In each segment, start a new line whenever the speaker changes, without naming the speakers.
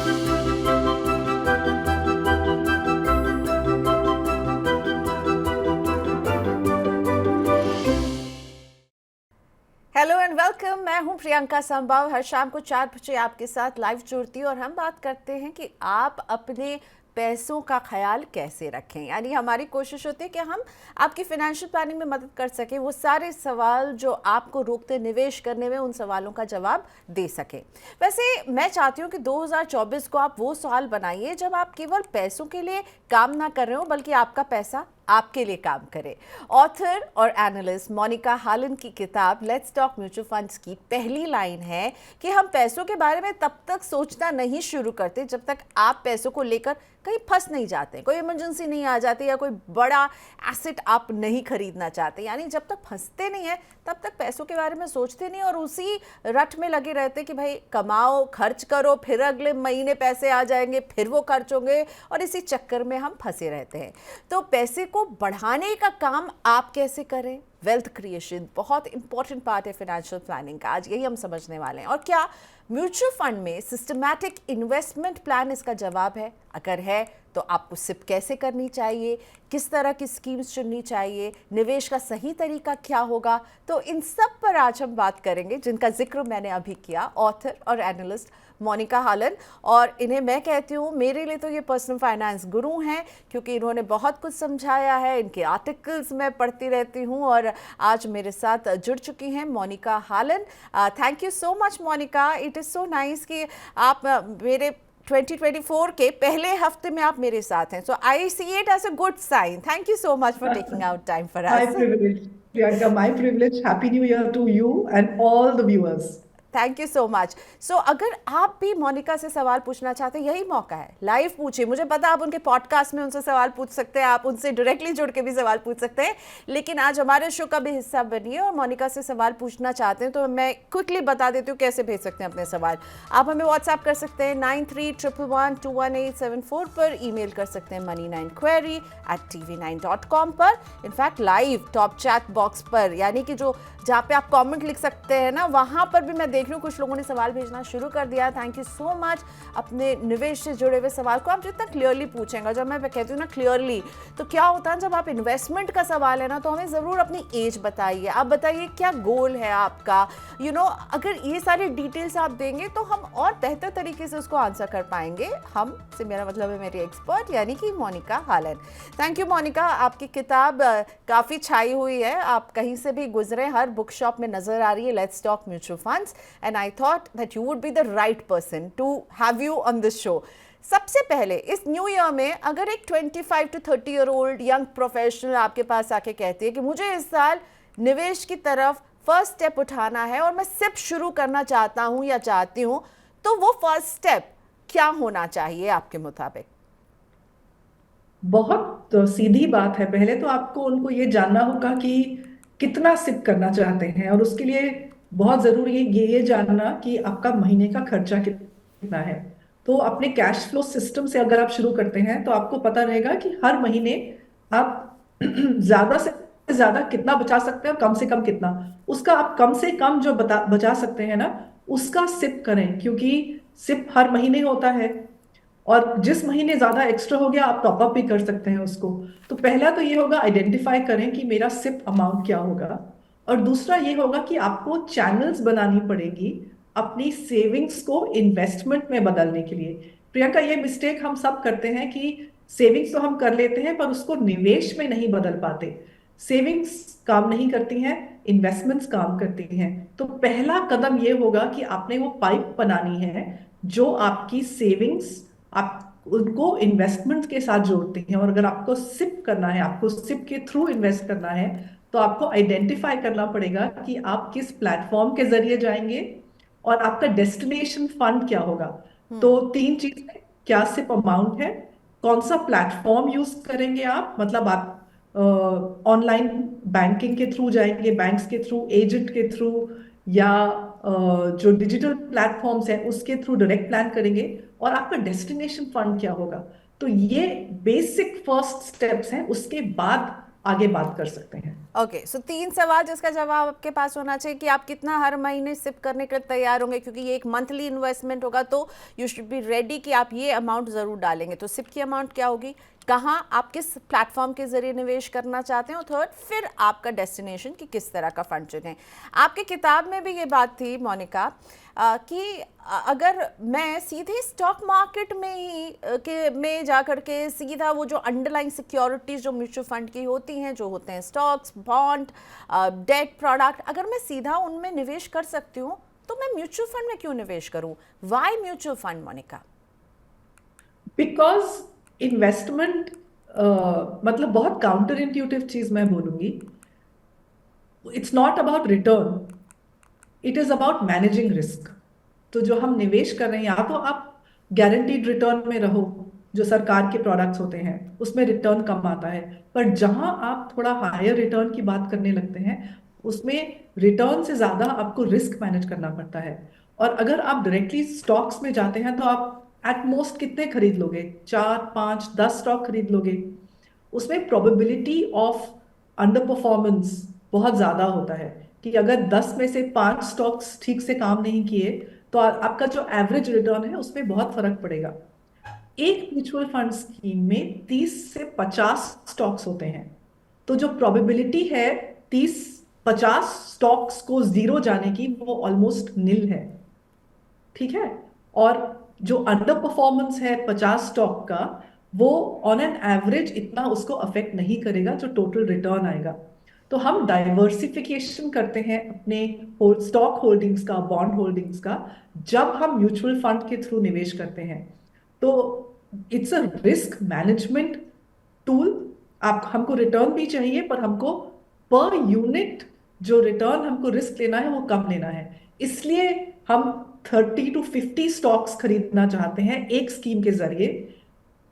Hello and welcome. मैं हूं प्रियंका संभाव। हर शाम को 4 बजे आपके साथ लाइव जुड़ती हूं और हम बात करते हैं कि आप अपने पैसों का ख्याल कैसे रखें। यानी हमारी कोशिश होती है कि हम आपकी फाइनेंशियल प्लानिंग में मदद कर सकें। वो सारे सवाल जो आपको रोकते निवेश करने में, उन सवालों का जवाब दे सकें। वैसे मैं चाहती हूँ कि 2024 को आप वो साल बनाइए जब आप केवल पैसों के लिए काम ना कर रहे हो, बल्कि आपका पैसा आपके लिए काम करे। ऑथर और एनालिस्ट मोनिका हालन की किताब लेट्स टॉक म्यूचुअल फंड्स की पहली लाइन है कि हम पैसों के बारे में तब तक सोचना नहीं शुरू करते जब तक आप पैसों को लेकर कहीं फंस नहीं जाते, कोई इमरजेंसी नहीं आ जाती या कोई बड़ा एसेट आप नहीं खरीदना चाहते। यानी जब तक फंसते नहीं है तब तक पैसों के बारे में सोचते नहीं और उसी रट में लगे रहते कि भाई कमाओ, खर्च करो, फिर अगले महीने पैसे आ जाएंगे, फिर वो खर्च होंगे, और इसी चक्कर में हम फंसे रहते हैं। तो पैसे को बढ़ाने का काम आप कैसे करें? वेल्थ क्रिएशन बहुत इंपॉर्टेंट पार्ट है फाइनेंशियल प्लानिंग का। आज यही हम समझने वाले हैं। और क्या म्यूचुअल फंड में सिस्टमैटिक इन्वेस्टमेंट प्लान इसका जवाब है? अगर है तो आपको सिप कैसे करनी चाहिए, किस तरह की स्कीम्स चुननी चाहिए, निवेश का सही तरीका क्या होगा? तो इन सब पर आज हम बात करेंगे, जिनका जिक्र मैंने अभी किया, ऑथर और एनालिस्ट मोनिका हालन। और इन्हें मैं कहती हूँ, मेरे लिए तो ये पर्सनल फाइनेंस गुरु हैं, क्योंकि इन्होंने बहुत कुछ समझाया है। इनके आर्टिकल्स मैं पढ़ती रहती हूँ और आज मेरे साथ जुड़ चुकी हैं Monika Halan. Thank you so much Monika. It is so nice कि आप मेरे 2024 के पहले हफ्ते में आप मेरे साथ हैं। So I see it as a good sign. Thank you so much for taking out time for
My
us.
privilege, Priyanka, my privilege. Happy New Year to you and all the viewers.
Thank you so much. So अगर आप भी मोनिका से सवाल पूछना चाहते हैं, यही मौका है, लाइव पूछिए। मुझे पता आप उनके पॉडकास्ट में उनसे सवाल पूछ सकते हैं, आप उनसे डायरेक्टली जुड़ के भी सवाल पूछ सकते हैं, लेकिन आज हमारे शो का भी हिस्सा बनिए और मोनिका से सवाल पूछना चाहते हैं तो मैं क्विकली बता देती हूँ कैसे भेज सकते हैं अपने सवाल। आप हमें व्हाट्सएप कर सकते हैं 9311211874 पर, ईमेल कर सकते हैं money9query@tv9.com पर। In fact live top chat box पर, यानी कि जो जहाँ पे आप कमेंट लिख सकते हैं ना, वहाँ पर भी मैं देख रही हूँ कुछ लोगों ने सवाल भेजना शुरू कर दिया। Thank you so much. अपने निवेश से जुड़े हुए सवाल को आप जितना क्लियरली पूछेंगे, जब मैं कहती हूँ ना क्लियरली, तो क्या होता है जब आप इन्वेस्टमेंट का सवाल है ना, तो हमें ज़रूर अपनी एज बताइए, आप बताइए क्या गोल है आपका। अगर ये सारी डिटेल्स आप देंगे तो हम और बेहतर तरीके से उसको आंसर कर पाएंगे। हम से मेरा मतलब है मेरी एक्सपर्ट यानी कि मोनिका हालन। Thank you Monika. आपकी किताब काफ़ी छाई हुई है, आप कहीं से भी गुजरे हर बुक शॉप में नजर आ रही है, let's talk mutual funds, and I thought that you would be the right person to have you on this show. सबसे पहले इस न्यू ईयर में अगर एक 25 to 30 year old young professional आपके पास आके कहती है कि मुझे इस साल निवेश की तरफ फर्स्ट स्टेप उठाना है और मैं सिप शुरू करना चाहता हूं या चाहती हूं, तो वो फर्स्ट स्टेप क्या होना चाहिए आपके मुताबिक?
बहुत सीधी बात है। पहले तो आपको उनको ये जानना होगा कि कितना सिप करना चाहते हैं, और उसके लिए बहुत जरूरी है ये जानना कि आपका महीने का खर्चा कितना है। तो अपने कैश फ्लो सिस्टम से अगर आप शुरू करते हैं तो आपको पता रहेगा कि हर महीने आप ज्यादा से ज्यादा कितना बचा सकते हैं और कम से कम कितना। उसका आप कम से कम जो बचा सकते हैं ना, उसका सिप करें, क्योंकि सिप हर महीने होता है, और जिस महीने ज्यादा एक्स्ट्रा हो गया आप टॉपअप भी कर सकते हैं उसको। तो पहला तो ये होगा, आइडेंटिफाई करें कि मेरा सिप अमाउंट क्या होगा। और दूसरा ये होगा कि आपको चैनल्स बनानी पड़ेगी अपनी सेविंग्स को इन्वेस्टमेंट में बदलने के लिए। प्रियंका, ये मिस्टेक हम सब करते हैं कि सेविंग्स तो हम कर लेते हैं पर उसको निवेश में नहीं बदल पाते। सेविंग्स काम नहीं करती हैं, इन्वेस्टमेंट्स काम करती हैं। तो पहला कदम ये होगा कि आपने वो पाइप बनानी है जो आपकी सेविंग्स, आप उनको इन्वेस्टमेंट के साथ जोड़ते हैं। और अगर आपको सिप करना है, आपको सिप के थ्रू इन्वेस्ट करना है, तो आपको आइडेंटिफाई करना पड़ेगा कि आप किस प्लेटफॉर्म के जरिए जाएंगे और आपका डेस्टिनेशन फंड क्या होगा। तो तीन चीज है, क्या सिप अमाउंट है, कौन सा प्लेटफॉर्म यूज करेंगे आप, मतलब आप ऑनलाइन बैंकिंग के थ्रू जाएंगे, बैंक्स के थ्रू, एजेंट के थ्रू, या जो डिजिटल प्लेटफॉर्म्स हैं उसके थ्रू डायरेक्ट प्लान करेंगे, और आपका डेस्टिनेशन फंड क्या होगा। तो ये बेसिक फर्स्ट स्टेप्स हैं। उसके बाद आगे बात कर सकते हैं।
ओके, सो 3 सवाल जिसका जवाब आपके पास होना चाहिए कि आप कितना हर महीने सिप करने के लिए तैयार होंगे, क्योंकि ये एक मंथली इन्वेस्टमेंट होगा, तो यू शुड बी रेडी कि आप ये अमाउंट ज़रूर डालेंगे। तो सिप की अमाउंट क्या होगी, कहाँ आप किस प्लेटफॉर्म के ज़रिए निवेश करना चाहते हैं, और थर्ड फिर आपका डेस्टिनेशन कि किस तरह का फंड चुनें। आपकी किताब में भी ये बात थी मोनिका कि अगर मैं सीधे स्टॉक मार्केट में ही में जा कर के सीधा वो जो अंडरलाइंग सिक्योरिटीज़ जो म्यूचुअल फंड की होती हैं, जो होते हैं स्टॉक्स, बॉन्ड, डेट प्रोडक्ट, अगर मैं सीधा उनमें निवेश कर सकती हूँ तो मैं म्यूचुअल फंड में क्यों निवेश करूँ? Why mutual fund, Monica?
Because investment मतलब बहुत काउंटर इंट्यूटिव चीज मैं बोलूंगी, it's not about return, it is about managing risk. तो जो हम निवेश कर रहे हैं, या तो आप गारंटीड रिटर्न में रहो, जो सरकार के प्रोडक्ट्स होते हैं उसमें रिटर्न कम आता है, पर जहां आप थोड़ा हायर रिटर्न की बात करने लगते हैं, उसमें रिटर्न से ज्यादा आपको रिस्क मैनेज करना पड़ता है। और अगर आप डायरेक्टली स्टॉक्स में जाते हैं तो आप एट मोस्ट कितने खरीद लोगे, 4 5 10 स्टॉक खरीद लोगे। उसमें प्रोबेबिलिटी ऑफ अंडर परफॉर्मेंस बहुत ज्यादा होता है, कि अगर 10 में से 5 स्टॉक्स ठीक से काम नहीं किए तो आपका जो एवरेज रिटर्न है उसमें बहुत फर्क पड़ेगा। एक म्यूचुअल फंड स्कीम में 30 से 50 स्टॉक्स होते हैं, तो जो प्रोबेबिलिटी है 30 50 स्टॉक्स को जीरो जाने की, वो ऑलमोस्ट निल है। ठीक है। और जो अंडर परफॉर्मेंस है 50 स्टॉक का, वो ऑन एन एवरेज इतना उसको अफेक्ट नहीं करेगा जो टोटल रिटर्न आएगा। तो हम डाइवर्सिफिकेशन करते हैं अपने स्टॉक होल्डिंग्स का, बॉन्ड होल्डिंग्स का, जब हम म्यूचुअल फंड के थ्रू निवेश करते हैं। तो it's a risk management tool. आप हमको रिटर्न भी चाहिए, पर हमको पर यूनिट जो रिटर्न हमको रिस्क लेना है वो कम लेना है। इसलिए हम 30 to 50 स्टॉक्स खरीदना चाहते हैं एक स्कीम के जरिए,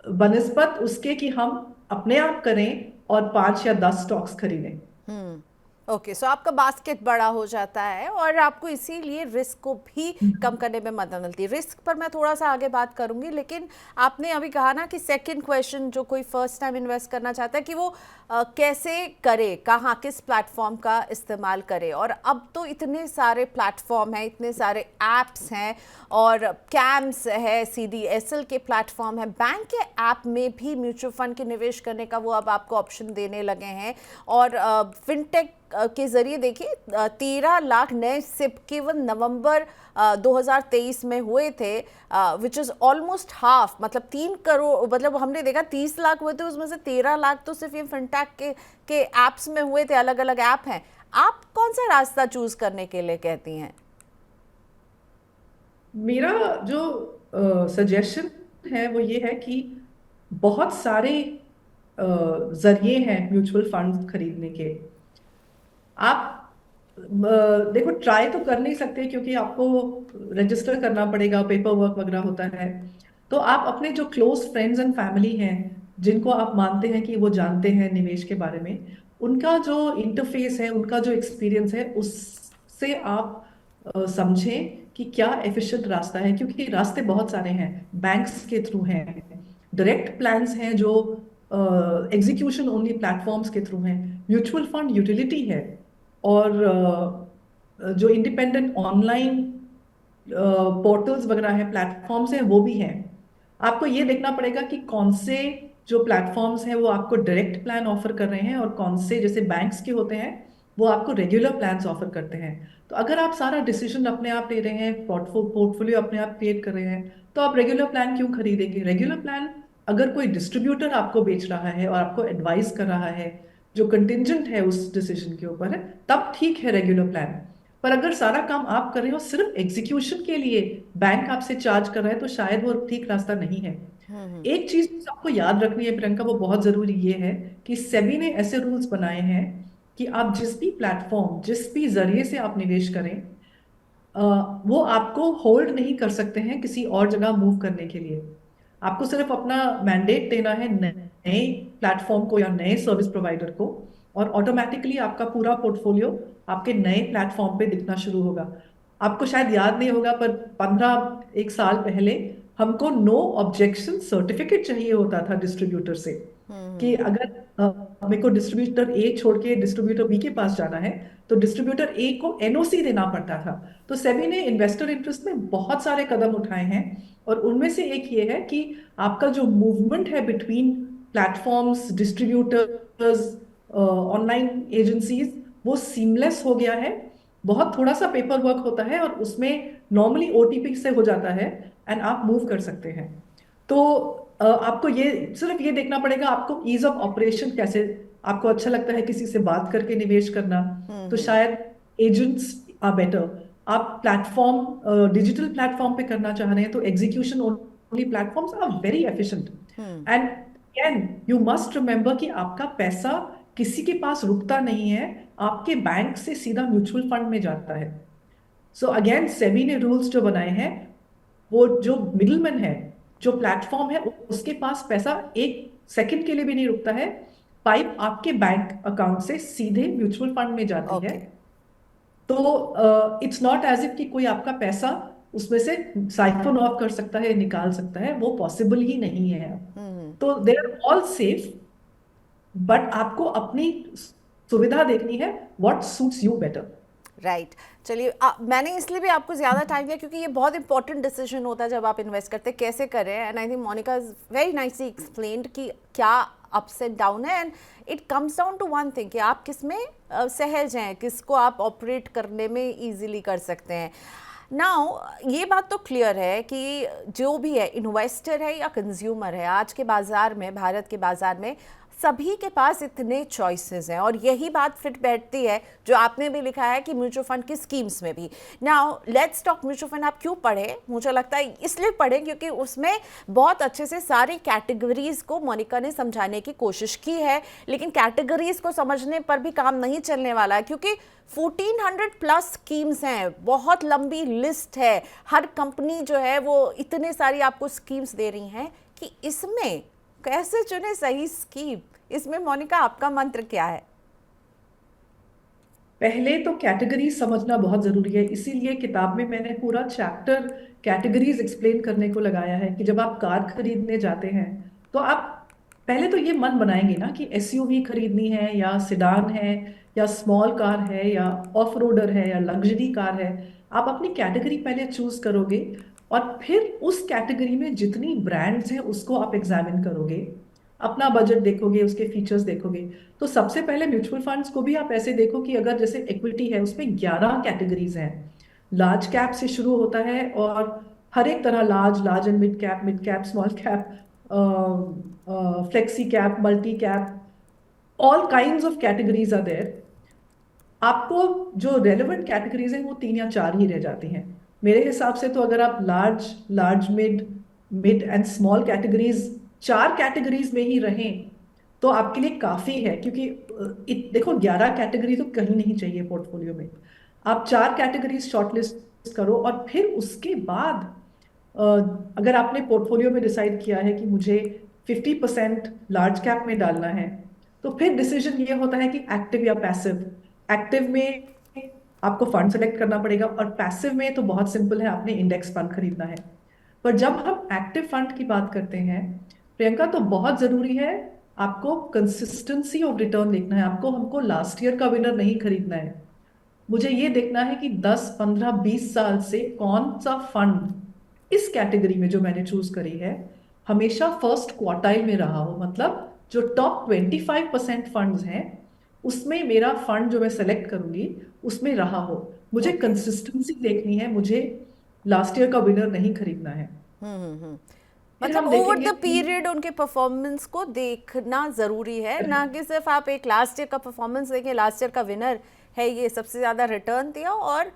बनस्पत उसके कि हम अपने आप करें और 5 या 10 स्टॉक्स खरीदें।
ओके, सो आपका बास्केट बड़ा हो जाता है और आपको इसीलिए रिस्क को भी कम करने में मदद मिलती है। रिस्क पर मैं थोड़ा सा आगे बात करूंगी, लेकिन आपने अभी कहा ना कि सेकंड क्वेश्चन, जो कोई फर्स्ट टाइम इन्वेस्ट करना चाहता है कि वो कैसे करे, कहाँ किस प्लेटफॉर्म का इस्तेमाल करे। और अब तो इतने सारे प्लेटफॉर्म हैं, इतने सारे ऐप्स हैं, और कैम्स है, CDSL के प्लेटफॉर्म है, बैंक के ऐप में भी म्यूचुअल फंड के निवेश करने का वो अब आपको ऑप्शन देने लगे हैं। और फिनटेक के जरिए देखिए 13 लाख नए सिप केवल नवंबर 2023 में हुए थे, विच इज़ ऑलमोस्ट हाफ, मतलब 3 करोड़, मतलब हमने देखा 30 लाख हुए थे, उसमें से 13 लाख तो सिर्फ ये फिनटेक के ऐप्स में हुए थे। अलग अलग ऐप हैं। आप कौन सा रास्ता चूज करने के लिए कहती हैं?
मेरा जो सजेशन है वो ये है कि बहुत सारे जरिए हैं म्यूचुअल फंड खरीदने के। आप देखो, ट्राई तो कर नहीं सकते क्योंकि आपको रजिस्टर करना पड़ेगा, पेपर वर्क वगैरह होता है। तो आप अपने जो क्लोज फ्रेंड्स एंड फैमिली हैं, जिनको आप मानते हैं कि वो जानते हैं निवेश के बारे में, उनका जो इंटरफेस है, उनका जो एक्सपीरियंस है, उससे आप समझें कि क्या एफिशिएंट रास्ता है। क्योंकि रास्ते बहुत सारे हैं, बैंक्स के थ्रू हैं, डायरेक्ट प्लान्स हैं जो एग्जीक्यूशन ओनली प्लेटफॉर्म्स के थ्रू हैं, म्यूचुअल फंड यूटिलिटी है, और जो इंडिपेंडेंट ऑनलाइन पोर्टल्स वगैरह हैं, प्लेटफॉर्म्स हैं, वो भी हैं। आपको ये देखना पड़ेगा कि कौन से जो प्लेटफॉर्म्स हैं वो आपको डायरेक्ट प्लान ऑफर कर रहे हैं, और कौन से जैसे बैंक्स के होते हैं वो आपको रेगुलर प्लान्स ऑफर करते हैं। तो अगर आप सारा डिसीजन अपने आप ले रहे हैं, पोर्टफोलियो अपने आप क्रिएट कर रहे हैं, तो आप रेगुलर प्लान क्यों खरीदेंगे? रेगुलर प्लान अगर कोई डिस्ट्रीब्यूटर आपको बेच रहा है और आपको एडवाइस कर रहा है, जो कंटिंजेंट है उस डिसीजन के ऊपर है, तब ठीक है रेगुलर प्लान। पर अगर सारा काम आप कर रहे हो, सिर्फ एग्जीक्यूशन के लिए बैंक आपसे चार्ज कर रहा है, तो शायद वो ठीक रास्ता नहीं है। एक चीज आपको याद रखनी है प्रियंका, वो बहुत जरूरी ये है कि सेबी ने ऐसे रूल्स बनाए हैं कि आप जिस भी प्लेटफॉर्म, जिस भी जरिए से आप निवेश करें, वो आपको होल्ड नहीं कर सकते हैं किसी और जगह मूव करने के लिए। आपको सिर्फ अपना मैंडेट देना है नए प्लेटफॉर्म को या नए सर्विस प्रोवाइडर को, और ऑटोमेटिकली आपका पूरा पोर्टफोलियो आपके नए प्लेटफॉर्म पे दिखना शुरू होगा। आपको शायद याद नहीं होगा, पर 1 साल पहले हमको नो ऑब्जेक्शन सर्टिफिकेट चाहिए होता था डिस्ट्रीब्यूटर से। कि अगर मेरे को डिस्ट्रीब्यूटर ए छोड़ के डिस्ट्रीब्यूटर बी के पास जाना है, तो डिस्ट्रीब्यूटर ए को एनओसी देना पड़ता था। तो सेबी ने इन्वेस्टर इंटरेस्ट में बहुत सारे कदम उठाए हैं, और उनमें से एक ये है कि आपका जो मूवमेंट है between platforms, distributors, online agencies, वो सीमलेस हो गया है। बहुत थोड़ा सा पेपर वर्क होता है, और उसमें नॉर्मली ओटीपी से हो जाता है, एंड आप मूव कर सकते हैं। तो आपको ये सिर्फ ये देखना पड़ेगा, आपको ईज ऑफ ऑपरेशन कैसे, आपको अच्छा लगता है किसी से बात करके निवेश करना, तो शायद एजेंट्स आर बेटर। आप प्लेटफॉर्म, डिजिटल प्लेटफॉर्म पे करना चाह रहे हैं, तो execution only platforms are very efficient. And again you must remember कि आपका पैसा किसी के पास रुकता नहीं है, आपके बैंक से सीधा म्यूचुअल फंड में जाता है। सो अगेन सेबी ने रूल्स जो बनाए हैं, वो जो मिडिलमैन है, जो प्लेटफॉर्म है, उसके पास पैसा एक सेकंड के लिए भी नहीं रुकता है। पाइप आपके बैंक अकाउंट से सीधे म्यूचुअल फंड में जाती है।
ओके।
तो इट्स नॉट एज इफ कि कोई आपका पैसा उसमें से साइफन ऑफ कर सकता है, निकाल सकता है, वो पॉसिबल ही नहीं है। तो they are all safe, but आपको अपनी सुविधा देखनी है, what suits you better.
Right. चलिए, मैंने इसलिए भी आपको ज़्यादा टाइम दिया क्योंकि ये बहुत इंपॉर्टेंट डिसीजन होता है जब आप इन्वेस्ट करते हैं, कैसे करें। And I think Monica is very nicely explained कि क्या अप्स एंड डाउन है, and it comes down to one thing कि आप किस में सहज हैं, किसको आप ऑपरेट करने में ईजिली कर सकते हैं। नाउ ये बात तो क्लियर है कि जो भी है, इन्वेस्टर है या कंज्यूमर है, आज के बाज़ार में, भारत के बाज़ार में सभी के पास इतने चॉइसेस हैं, और यही बात फिट बैठती है जो आपने भी लिखा है कि म्यूचुअल फंड की स्कीम्स में भी। Now let's talk mutual fund. आप क्यों पढ़े? मुझे लगता है इसलिए पढ़े क्योंकि उसमें बहुत अच्छे से सारी कैटेगरीज को मोनिका ने समझाने की कोशिश की है, लेकिन कैटेगरीज को समझने पर भी काम नहीं चलने वाला है, क्योंकि 1400 प्लस स्कीम्स हैं, बहुत लंबी लिस्ट है। हर कंपनी जो है वो इतने सारी आपको स्कीम्स दे रही हैं कि इसमें कैसे चुने सही स्कीम। इसमें मोनिका आपका मंत्र क्या है?
पहले तो कैटेगरीज समझना बहुत जरूरी है, इसीलिए किताब में मैंने पूरा चैप्टर कैटेगरीज एक्सप्लेन करने को लगाया है कि जब आप कार खरीदने जाते हैं, तो आप पहले तो ये मन बनाएंगे ना कि एसयूवी खरीदनी है, या सिडान है, या स्मॉल कार है, या ऑफ रोडर है, या लग्जरी कार है। आप अपनी कैटेगरी पहले चूज करोगे, और फिर उस कैटेगरी में जितनी ब्रांड्स हैं उसको आप एग्जामिन करोगे, अपना बजट देखोगे, उसके फीचर्स देखोगे। तो सबसे पहले म्यूचुअल फंड्स को भी आप ऐसे देखो कि अगर जैसे इक्विटी है, उसमें 11 कैटेगरीज हैं। लार्ज कैप से शुरू होता है, और हर एक तरह, large, large and mid cap, small cap, flexi cap, multi cap, all kinds of categories are there. आपको जो रेलेवेंट कैटेगरीज हैं वो 3 या 4 ही रह जाती हैं मेरे हिसाब से। तो अगर आप large, large mid, mid and small categories, 4 categories में ही रहें, तो आपके लिए काफी है। क्योंकि देखो, 11 कैटेगरी तो कहीं नहीं चाहिए पोर्टफोलियो में। आप 4 कैटेगरीज शॉर्टलिस्ट करो, और फिर उसके बाद अ, अगर आपने पोर्टफोलियो में डिसाइड किया है कि मुझे 50% लार्ज कैप में डालना है, तो फिर डिसीजन ये होता है कि एक्टिव या पैसिव। एक्टिव में आपको फंड सेलेक्ट करना पड़ेगा, और पैसिव में तो बहुत सिंपल है, आपने इंडेक्स फंड खरीदना है। पर जब हम एक्टिव फंड की बात करते हैं, प्रियंका, तो बहुत जरूरी है, आपको कंसिस्टेंसी ऑफ रिटर्न देखना है। आपको हमको लास्ट ईयर का विनर नहीं खरीदना है। मुझे ये देखना है कि 10, 15, 20 साल से कौन सा फंड इस कैटेगरी में जो मैंने चूज करी है हमेशा फर्स्ट क्वार्टाइल में रहा हो। मतलब जो टॉप 25% फंड्स हैं, उसमें मेरा फंड जो मैं सेलेक्ट करूंगी उसमें रहा हो। मुझे
ओके।
कंसिस्टेंसी देखनी है, मुझे लास्ट ईयर का विनर नहीं खरीदना है। फिर
मतलब
हम
ओवर
देखेंगे
द
कि
पीरियड उनके परफॉर्मेंस को देखना ज़रूरी है, ना कि सिर्फ आप एक लास्ट ईयर का परफॉर्मेंस देखें, लास्ट ईयर का विनर है ये सबसे ज़्यादा रिटर्न दिया। और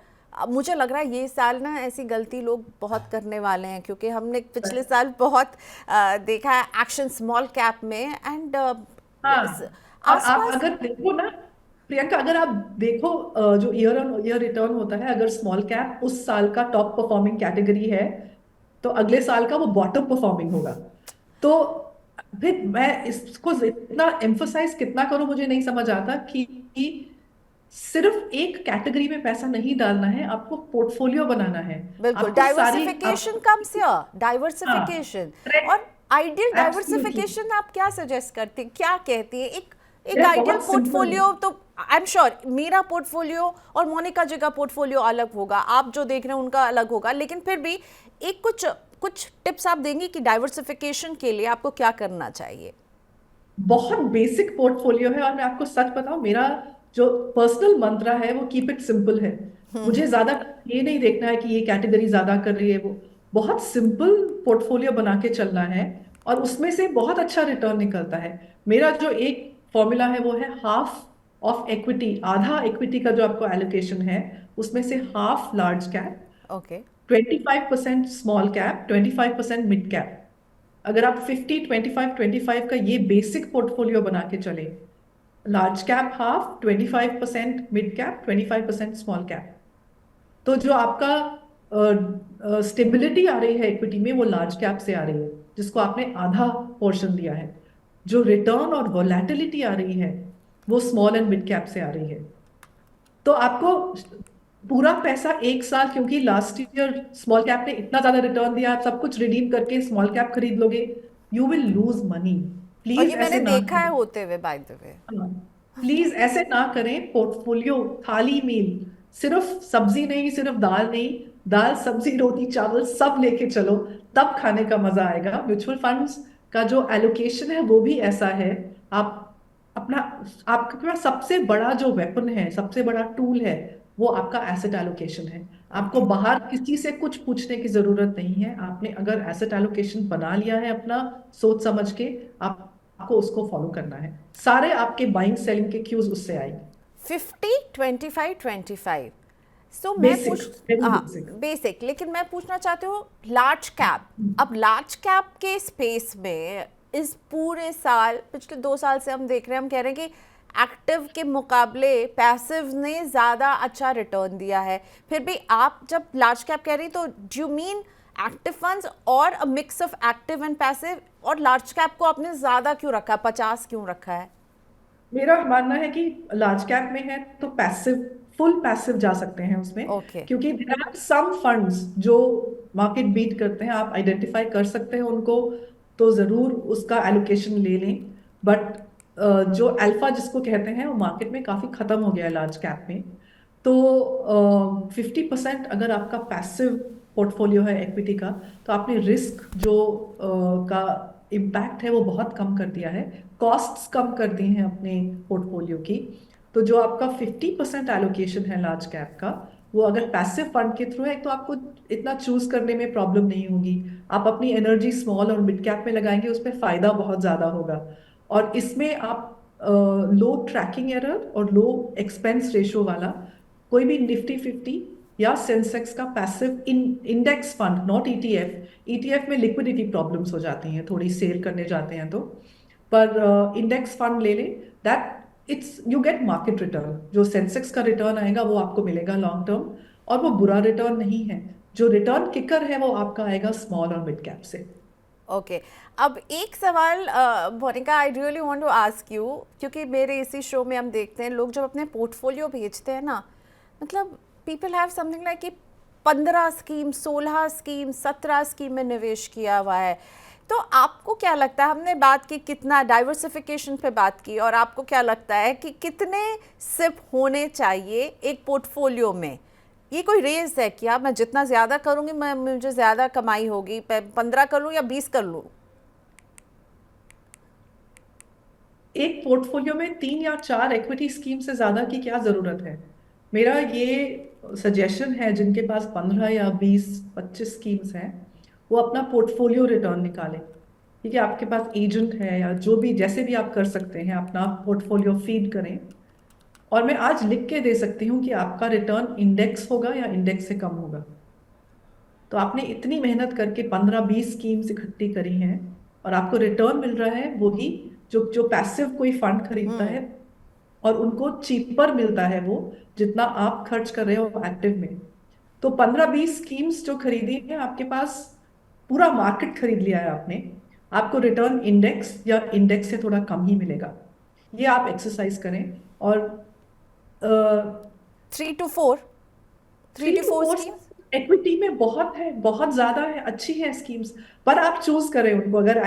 मुझे लग रहा है ये साल ना ऐसी गलती लोग बहुत करने वाले हैं, क्योंकि हमने पिछले साल बहुत देखा है एक्शन स्मॉल कैप में, एंड
हाँ, और आप
आसपास।
अगर देखो ना प्रियंका, अगर आप देखो जो ईयर ऑन ईयर रिटर्न होता है, अगर स्मॉल कैप उस साल का टॉप परफॉर्मिंग कैटेगरी है, तो अगले साल का वो बॉटम परफॉर्मिंग होगा। तो फिर मैं इसको इतना एम्फोसाइज कितना करूं, मुझे नहीं समझ आता कि सिर्फ एक कैटेगरी में पैसा नहीं डालना है, आपको पोर्टफोलियो बनाना है।
बिल्कुल,
आपको सारी
डाइवर्सिफिकेशन कम्स हियर,
हाँ,
डाइवर्सिफिकेशन। और
correct।
Ideal
absolutely.
डाइवर्सिफिकेशन आप क्या सजेस्ट करते हैं, क्या कहती है? एक एक
ये
आइडियल
बहुत सिंपल है।
पोर्टफोलियो तो आई एम श्योर मेरा पोर्टफोलियो और मोनिका जी का पोर्टफोलियो अलग होगा, आप जो देख रहे हैं उनका अलग होगा, लेकिन फिर भी एक कुछ कुछ टिप्स आप देंगे कि डाइवर्सिफिकेशन के लिए आपको क्या करना चाहिए?
बहुत बेसिक पोर्टफोलियो है, और मैं आपको सच बताऊं, मेरा जो पर्सनल मंत्रा है वो कीप इट सिंपल है। मुझे ज्यादा ये नहीं देखना है कि ये कैटेगरी ज्यादा कर रही है, वो बहुत सिंपल पोर्टफोलियो बना के चलना है, और उसमें से बहुत अच्छा रिटर्न निकलता है। मेरा जो एक फॉर्मूला है वो है हाफ ऑफ इक्विटी, आधा इक्विटी का जो आपको एलोकेशन है उसमें से half large cap,
okay.
25% small cap, 25% mid cap. अगर आप 50-25-25 का ये बेसिक पोर्टफोलियो बना के चले, large cap half, 25% mid cap, 25% small cap, तो जो आपका स्टेबिलिटी आ रही है इक्विटी में वो लार्ज कैप से आ रही है, जिसको आपने आधा पोर्शन दिया है। जो रिटर्न और वोलेटिलिटी आ रही है वो स्मॉल एंड मिड कैप से आ रही है। तो आपको पूरा पैसा एक साल, क्योंकि लास्ट ईयर स्मॉल कैप ने इतना ज्यादा रिटर्न दिया, आप सब कुछ रिडीम करके स्मॉल कैप खरीद लोगे, यू विल लूज मनी।
और
प्लीज
ये मैंने
ऐसे ना
देखा है
करें।
होते हुए, बाय द वे।
प्लीज ऐसे ना करें। पोर्टफोलियो थाली मील, सिर्फ सब्जी नहीं, सिर्फ दाल नहीं, दाल सब्जी रोटी चावल सब लेके चलो, तब खाने का मजा आएगा। म्यूचुअल फंड्स का जो एलोकेशन है वो भी ऐसा है। आप अपना, आपके पास सबसे बड़ा जो वेपन है, सबसे बड़ा टूल है, वो आपका एसेट एलोकेशन है। आपको
ओके।
बाहर किसी से कुछ पूछने की जरूरत नहीं है। आपने अगर एसेट एलोकेशन बना लिया है अपना, सोच समझ के, आपको उसको फॉलो करना है। सारे आपके बाइंग सेलिंग के क्यूज उससे आएंगे।
50-25-25। सो मैं
बेसिक,
पूछ,
वेरी
हाँ,
बेसिक।
बेसिक, लेकिन मैं पूछना चाहती हूँ लार्ज कैप। अब लार्ज कैप के स्पेस में इस पूरे साल, पिछले 2 साल से हम देख रहे हैं, हम कह रहे हैं कि एक्टिव के मुकाबले पैसिव ने ज़्यादा अच्छा रिटर्न दिया है। फिर भी आप जब लार्ज कैप कह रही तो do you mean active funds और a mix of active and passive? और लार्ज कैप को आपने ज़्यादा क्यों रखा, 50 क्यों रखा है?
मेरा मानना है कि लार्ज कैप में है तो पैसिव, फुल पैसिव जा सकते हैं उसमें,
ओके।
क्योंकि देयर आर सम फंड्स जो मार्केट बीट करते हैं, आप आइडेंटिफाई कर सकते हैं उनको, तो जरूर उसका एलोकेशन ले लें। बट जो अल्फा जिसको कहते हैं वो मार्केट में काफी खत्म हो गया है लार्ज कैप में। तो 50% अगर आपका पैसिव पोर्टफोलियो है इक्विटी का, तो आपने रिस्क जो का इम्पैक्ट है वो बहुत कम कर दिया है, कॉस्ट्स कम कर दी हैं अपने पोर्टफोलियो की। तो जो आपका 50% एलोकेशन है लार्ज कैप का, वो अगर पैसिव फंड के थ्रू है तो आपको इतना चूज करने में प्रॉब्लम नहीं होगी। आप अपनी एनर्जी स्मॉल और मिड कैप में लगाएंगे, उसमें फायदा बहुत ज्यादा होगा। और इसमें आप लो ट्रैकिंग एरर और लो एक्सपेंस रेशो वाला कोई भी निफ्टी 50 या सेंसेक्स का passive index fund, not ETF, ETF में लिक्विडिटी प्रॉब्लम्स हो जाती हैं, थोड़ी सेल करने जाते हैं तो, पर इंडेक्स फंड ले लें, that it's you get market return. जो सेंसेक्स का रिटर्न आएगा वो आपको मिलेगा लॉन्ग टर्म, और वो बुरा रिटर्न नहीं है। जो रिटर्न किकर है वो आपका आएगा स्मॉल और मिड कैप से।
ओके। अब एक सवाल Monica, I really want to ask you, क्योंकि मेरे इसी शो में हम देखते हैं लोग जब अपने पोर्टफोलियो भेजते हैं ना, मतलब पीपल हैव समथिंग लाइक कि 15 स्कीम, 16 स्कीम, 17 स्कीम में निवेश किया हुआ है। तो आपको क्या लगता है, हमने बात की कितना डाइवर्सिफिकेशन पे बात की, और आपको क्या लगता है कि कितने सिप होने चाहिए एक पोर्टफोलियो में? ये कोई रेस है क्या, मैं जितना ज़्यादा करूँगी मैं मुझे ज़्यादा कमाई होगी, 15 कर लूँ या 20 कर लूँ?
एक पोर्टफोलियो में 3 या 4 इक्विटी स्कीम से ज्यादा की क्या जरूरत है? मेरा ये सजेशन है, जिनके पास 15 या 20-25 स्कीम्स हैं, वो अपना पोर्टफोलियो रिटर्न निकालें। ठीक है, आपके पास एजेंट है या जो भी, जैसे भी आप कर सकते हैं, अपना पोर्टफोलियो फीड करें। और मैं आज लिख के दे सकती हूँ कि आपका रिटर्न इंडेक्स होगा या इंडेक्स से कम होगा। तो आपने इतनी मेहनत करके 15-20 स्कीम्स इकट्ठी करी हैं, और आपको रिटर्न मिल रहा है वही जो जो पैसिव कोई फंड खरीदता है, और उनको चीपर मिलता है वो, जितना आप खर्च कर रहे हो एक्टिव में। तो 15-20 स्कीम्स जो खरीदी है, आपके पास पूरा मार्केट खरीद लिया है आपने, आपको रिटर्न इंडेक्स या इंडेक्स से थोड़ा कम ही मिलेगा। ये आप एक्सरसाइज करें। और
3 to 4, 3
three
to
to
4
four
schemes.
Equity में बहुत है, बहुत ज्यादा है, अच्छी है स्कीम्स। पर आप चूज करें उनको। अगर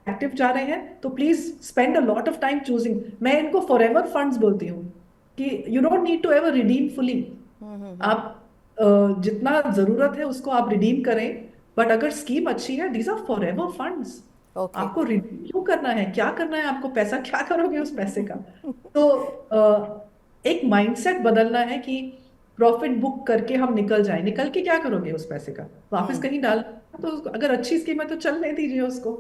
एक्टिव जा रहे हैं तो please spend a lot of time choosing. मैं इनको फॉरएवर फंड्स बोलती हूँ कि you don't need to ever redeem fully. आप जितना जरूरत है उसको आप रिडीम करें। बट अगर स्कीम अच्छी है, these are forever funds.
Okay.
आपको रिडीम क्यों करना है? क्या करना है आपको? पैसा क्या करोगे उस पैसे का? तो एक माइंडसेट बदलना है कि प्रॉफिट बुक करके हम निकल जाएं। निकल के क्या करोगे उस पैसे का? वापस कहीं डाल। तो अगर अच्छी स्कीम है तो चलने दीजिए उसको।